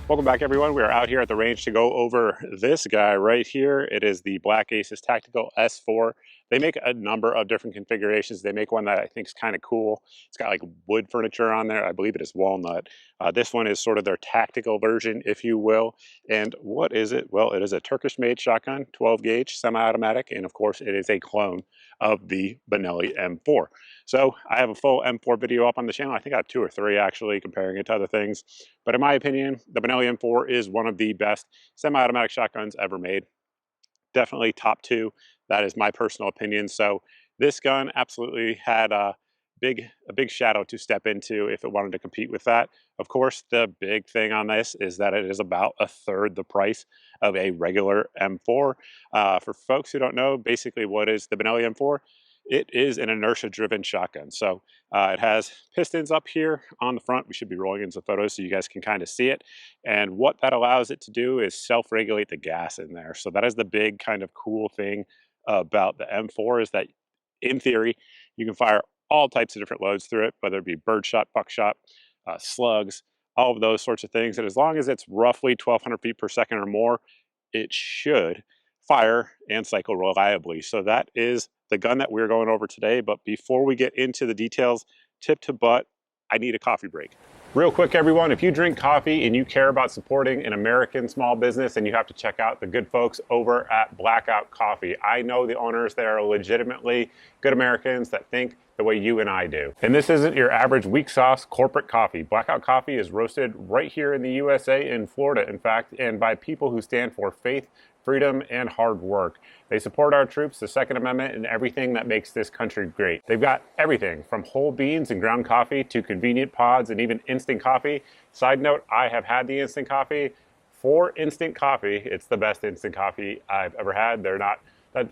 Welcome back, everyone. We are out here at the range to go over this guy right here. It is the Black Aces Tactical S4. They make a number of different configurations. They make one that I think is kind of cool. It's got like wood furniture on there. I believe it is walnut. This one is sort of their tactical version, if you will. And what is it? Well, it is a Turkish-made shotgun, 12 gauge, semi-automatic, and of course it is a clone of the Benelli M4. So I have a full M4 video up on the channel. I think I have 2 or 3 actually, comparing it to other things. But in my opinion, the Benelli M4 is one of the best semi-automatic shotguns ever made. Definitely top 2. That is my personal opinion. So this gun absolutely had a big shadow to step into if it wanted to compete with that. Of course, the big thing on this is that it is about a third the price of a regular M4. For folks who don't know, basically what is the Benelli M4? It is an inertia-driven shotgun. So it has pistons up here on the front. We should be rolling in some photos so you guys can kind of see it. And what that allows it to do is self-regulate the gas in there. So that is the big kind of cool thing about the M4, is that in theory, you can fire all types of different loads through it, whether it be birdshot, buckshot, slugs, all of those sorts of things. And as long as it's roughly 1,200 feet per second or more, it should fire and cycle reliably. So that is the gun that we're going over today. But before we get into the details, tip to butt, I need a coffee break. Real quick, everyone, if you drink coffee and you care about supporting an American small business, then you have to check out the good folks over at Blackout Coffee. I know the owners. They are legitimately good Americans that think the way you and I do. And this isn't your average weak sauce corporate coffee. Blackout Coffee is roasted right here in the USA, in Florida, in fact, and by people who stand for faith, freedom, and hard work. They support our troops, the Second Amendment, and everything that makes this country great. They've got everything from whole beans and ground coffee to convenient pods and even instant coffee. Side note, I have had the instant coffee. For instant coffee, it's the best instant coffee I've ever had.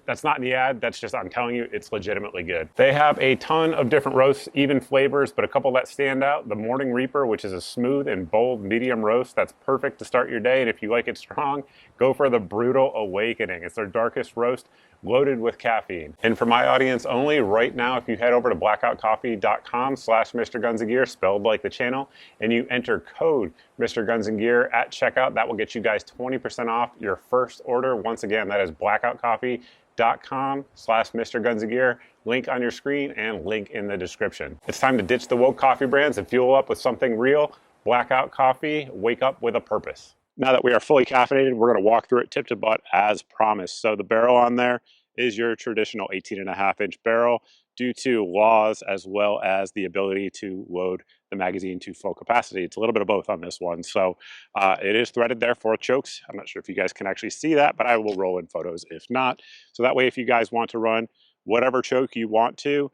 That's not in the ad, that's just, I'm telling you, it's legitimately good. They have a ton of different roasts, even flavors, but a couple that stand out. The Morning Reaper, which is a smooth and bold medium roast that's perfect to start your day. And if you like it strong, go for the Brutal Awakening. It's their darkest roast, loaded with caffeine. And for my audience only, right now, if you head over to blackoutcoffee.com/Mr. Guns and Gear, spelled like the channel, and you enter code Mr. Guns and Gear at checkout, that will get you guys 20% off your first order. Once again, that is blackoutcoffee.com/Mr. Guns and Gear. Link on your screen and link in the description. It's time to ditch the woke coffee brands and fuel up with something real. Blackout Coffee, wake up with a purpose. Now that we are fully caffeinated, we're going to walk through it tip to butt as promised. So the barrel on there is your traditional 18.5-inch barrel due to laws as well as the ability to load the magazine to full capacity. It's a little bit of both on this one. So it is threaded there for chokes. I'm not sure if you guys can actually see that, but I will roll in photos if not. So that way, if you guys want to run whatever choke you want to,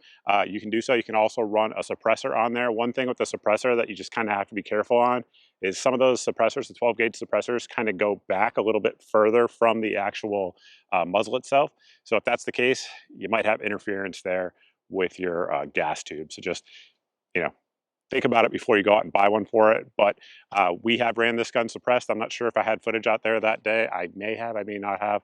you can do so. You can also run a suppressor on there. One thing with the suppressor that you just kind of have to be careful on is some of those suppressors, the 12 gauge suppressors, kind of go back a little bit further from the actual muzzle itself. So if that's the case, you might have interference there with your gas tube. So just, think about it before you go out and buy one for it. But we have ran this gun suppressed. I'm not sure if I had footage out there that day. I may have, I may not have,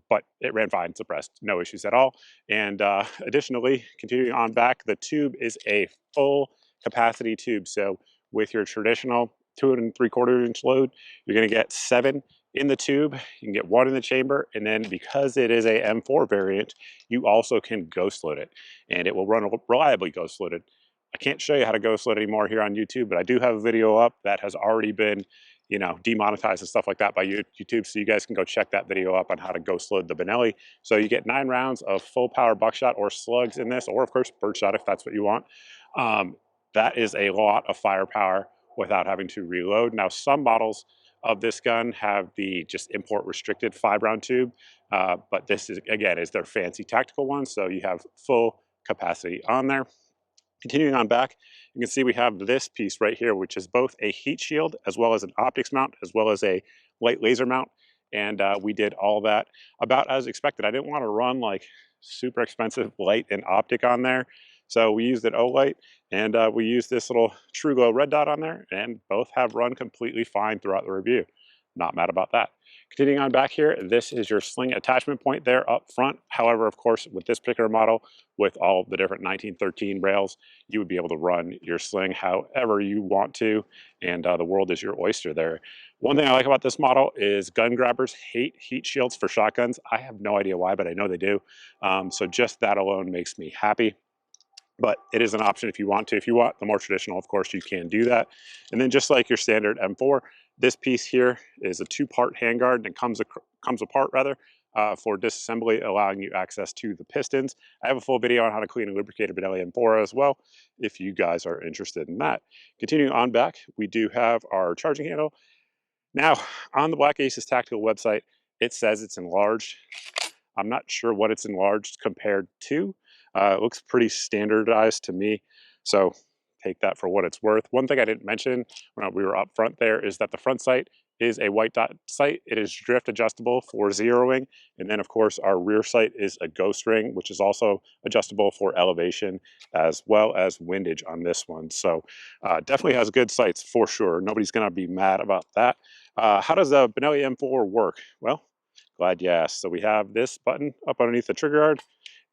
but it ran fine suppressed, no issues at all. And additionally, continuing on back, the tube is a full capacity tube. So with your traditional 2.75-inch load, you're going to get 7 in the tube. You can get 1 in the chamber, and then because it is a M4 variant, you also can ghost load it, and it will run reliably ghost loaded. I can't show you how to ghost load anymore here on YouTube, but I do have a video up that has already been, demonetized and stuff like that by YouTube, so you guys can go check that video up on how to ghost load the Benelli. So you get 9 rounds of full power buckshot or slugs in this, or of course birdshot if that's what you want. That is a lot of firepower without having to reload. Now, some models of this gun have the just import restricted 5-round tube, but this is, again, is their fancy tactical one, so you have full capacity on there. Continuing on back, you can see we have this piece right here, which is both a heat shield as well as an optics mount, as well as a light laser mount. And we did all that about as expected. I didn't want to run like super expensive light and optic on there. So we used an O-light, and we used this little True Glow red dot on there, and both have run completely fine throughout the review. Not mad about that. Continuing on back here, this is your sling attachment point there up front. However, of course, with this particular model, with all the different 1913 rails, you would be able to run your sling however you want to, and the world is your oyster there. One thing I like about this model is gun grabbers hate heat shields for shotguns. I have no idea why, but I know they do. So just that alone makes me happy. But it is an option if you want to. If you want the more traditional, of course, you can do that. And then just like your standard M4, this piece here is a two-part handguard, and it comes apart rather for disassembly, allowing you access to the pistons. I have a full video on how to clean and lubricate a Benelli M4 as well, if you guys are interested in that. Continuing on back, we do have our charging handle. Now, on the Black Aces Tactical website, it says it's enlarged. I'm not sure what it's enlarged compared to. It looks pretty standardized to me, so take that for what it's worth. One thing I didn't mention when we were up front there is that the front sight is a white dot sight. It is drift adjustable for zeroing, and then of course our rear sight is a ghost ring, which is also adjustable for elevation as well as windage on this one. So definitely has good sights for sure. Nobody's gonna be mad about that. How does the Benelli M4 work? Well, glad you asked. So we have this button up underneath the trigger guard,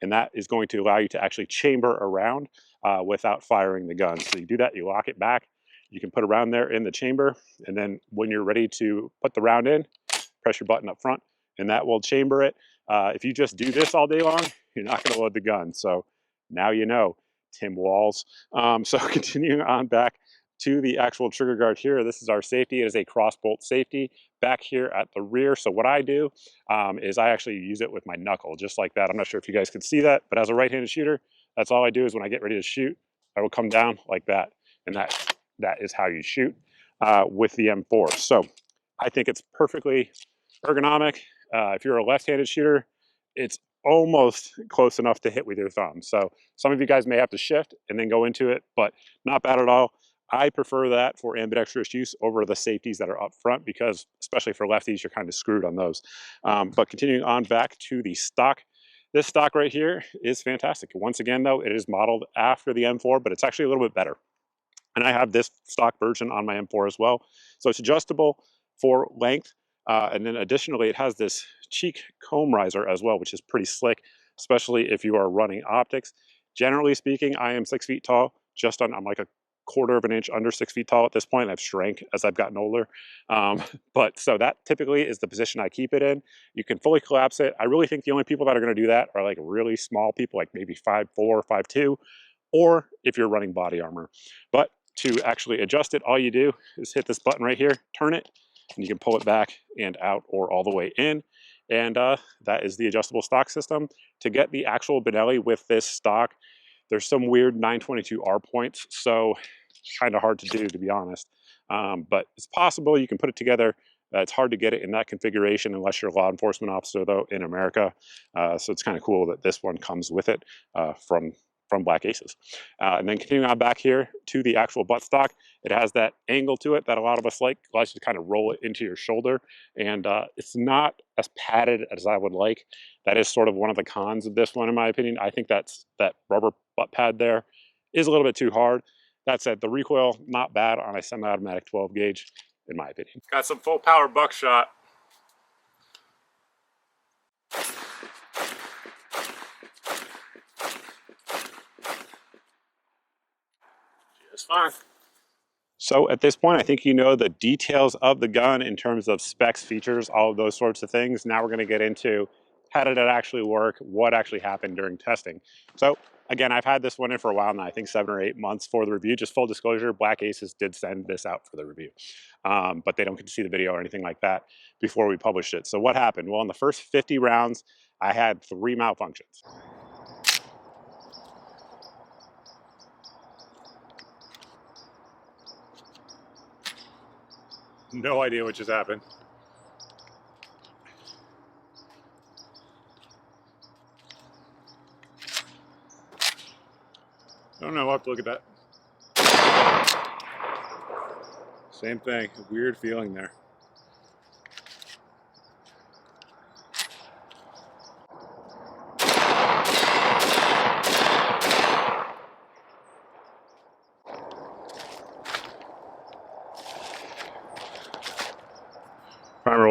and that is going to allow you to actually chamber around without firing the gun. So you do that, you lock it back, you can put a round there in the chamber, and then when you're ready to put the round in, press your button up front, and that will chamber it. If you just do this all day long, you're not gonna load the gun. So now you know, Tim Walls. So continuing on back to the actual trigger guard here, this is our safety. It is a cross bolt safety back here at the rear. So what I do is I actually use it with my knuckle, just like that. I'm not sure if you guys can see that, but as a right-handed shooter, that's all I do is when I get ready to shoot, I will come down like that. And that is how you shoot with the M4. So I think it's perfectly ergonomic. If you're a left-handed shooter, it's almost close enough to hit with your thumb. So some of you guys may have to shift and then go into it, but not bad at all. I prefer that for ambidextrous use over the safeties that are up front because, especially for lefties, you're kind of screwed on those. But continuing on back to the stock, this stock right here is fantastic. Once again, though, it is modeled after the M4, but it's actually a little bit better. And I have this stock version on my M4 as well. So it's adjustable for length. And then additionally, it has this cheek comb riser as well, which is pretty slick, especially if you are running optics. Generally speaking, I am 6 feet tall, I'm like a quarter of an inch under 6 feet tall at this point. I've shrank as I've gotten older. But so that typically is the position I keep it in. You can fully collapse it. I really think the only people that are going to do that are like really small people, like maybe 5'4", 5'2", or if you're running body armor. But to actually adjust it, all you do is hit this button right here, turn it, and you can pull it back and out or all the way in. And that is the adjustable stock system. To get the actual Benelli with this stock, there's some weird 922R points, so it's kind of hard to do, to be honest. But it's possible you can put it together. It's hard to get it in that configuration unless you're a law enforcement officer, though, in America. So it's kind of cool that this one comes with it from Black Aces. And then continuing on back here to the actual buttstock, it has that angle to it that a lot of us like, allows you to kind of roll it into your shoulder. And it's not as padded as I would like. That is sort of one of the cons of this one, in my opinion. I think that rubber butt pad there is a little bit too hard. That said, the recoil, not bad on a semi-automatic 12 gauge, in my opinion. Got some full power buckshot. Just fine. So at this point, I think you know the details of the gun in terms of specs, features, all of those sorts of things. Now we're going to get into how did it actually work, what actually happened during testing. So again, I've had this one in for a while now, I think 7 or 8 months for the review. Just full disclosure, Black Aces did send this out for the review, but they don't get to see the video or anything like that before we published it. So what happened? Well, in the first 50 rounds, I had 3 malfunctions. No idea what just happened. I don't know, I'll have to look at that. Same thing, a weird feeling there.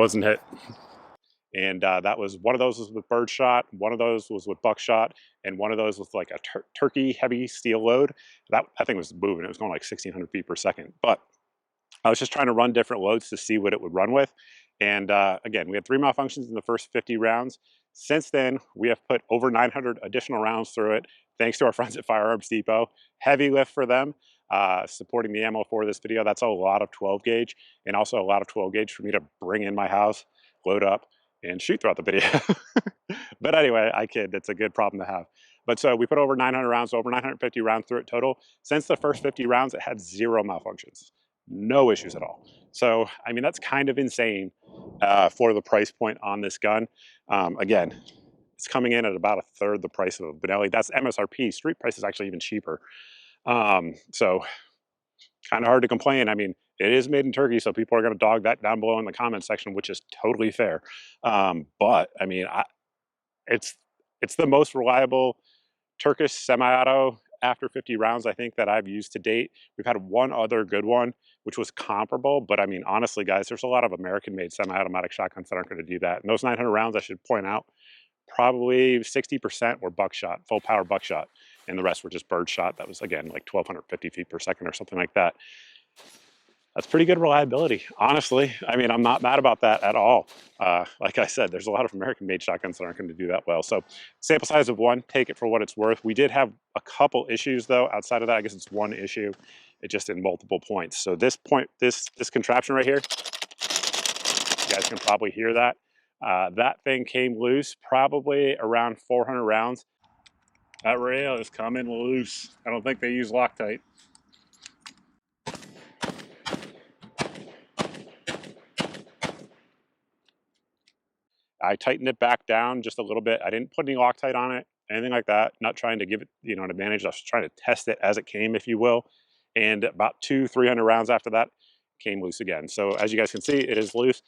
wasn't hit. And that was one of those was with birdshot, one of those was with buckshot, and one of those was like a turkey heavy steel load. That thing was moving. It was going like 1,600 feet per second. But I was just trying to run different loads to see what it would run with. And again, we had 3 malfunctions in the first 50 rounds. Since then, we have put over 900 additional rounds through it, thanks to our friends at Firearms Depot. Heavy lift for them, supporting the ammo for this video. That's a lot of 12 gauge, and also a lot of 12 gauge for me to bring in my house, load up, and shoot throughout the video. But anyway, I kid, that's a good problem to have. But so we put over 900 rounds, over 950 rounds through it total. Since the first 50 rounds, it had 0 malfunctions. No issues at all. So, I mean, that's kind of insane for the price point on this gun. Again, it's coming in at about a third the price of a Benelli. That's MSRP. Street price is actually even cheaper. So, kind of hard to complain. I mean, it is made in Turkey, so people are going to dog that down below in the comment section, which is totally fair. But I mean, it's the most reliable Turkish semi-auto after 50 rounds, I think, that I've used to date. We've had one other good one, which was comparable. But I mean, honestly, guys, there's a lot of American-made semi-automatic shotguns that aren't going to do that. And those 900 rounds, I should point out, probably 60% were buckshot, full power buckshot. And the rest were just birdshot. That was, again, like 1,250 feet per second or something like that. That's pretty good reliability, honestly. I mean, I'm not mad about that at all. Like I said, there's a lot of American-made shotguns that aren't going to do that well. So sample size of 1, take it for what it's worth. We did have a couple issues, though. Outside of that, I guess it's 1 issue. It just in multiple points. So this point, this contraption right here, you guys can probably hear that. That thing came loose probably around 400 rounds. That rail is coming loose. I don't think they use Loctite. I tightened it back down just a little bit. I didn't put any Loctite on it, anything like that. Not trying to give it, you know, an advantage. I was trying to test it as it came, if you will. And about 200-300 rounds after that, came loose again. So as you guys can see, it is loose.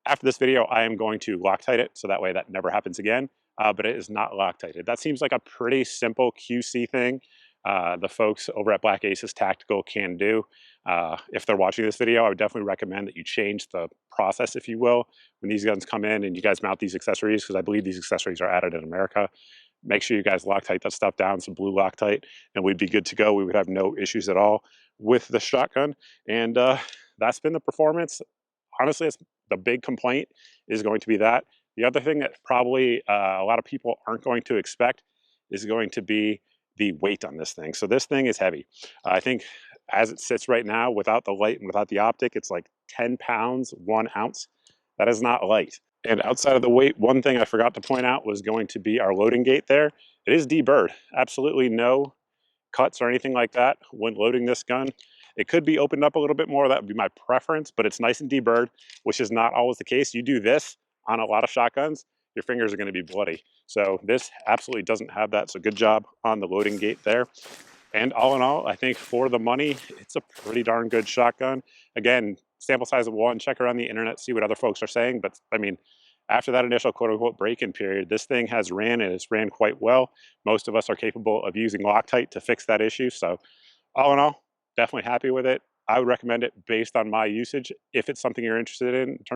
After this video, I am going to Loctite it, so that way that never happens again. But it is not Loctited. That seems like a pretty simple QC thing the folks over at Black Aces Tactical can do. If they're watching this video, I would definitely recommend that you change the process, if you will, when these guns come in and you guys mount these accessories, because I believe these accessories are added in America. Make sure you guys Loctite that stuff down, some blue Loctite, and we'd be good to go. We would have no issues at all with the shotgun. And that's been the performance. Honestly, it's the big complaint is going to be that. The other thing that probably a lot of people aren't going to expect is going to be the weight on this thing. So this thing is heavy. I think as it sits right now, without the light and without the optic, it's like 10 pounds, 1 ounce. That is not light. And outside of the weight, one thing I forgot to point out was going to be our loading gate there. It is deburred. Absolutely no cuts or anything like that when loading this gun. It could be opened up a little bit more. That would be my preference, but it's nice and deburred, which is not always the case. You do this on a lot of shotguns, your fingers are going to be bloody. So this absolutely doesn't have that. So good job on the loading gate there. And all in all, I think for the money, it's a pretty darn good shotgun. Again, sample size of 1, check around the internet, see what other folks are saying. But I mean, after that initial quote unquote break-in period, this thing has ran and it's ran quite well. Most of us are capable of using Loctite to fix that issue. So all in all, definitely happy with it. I would recommend it based on my usage if it's something you're interested in.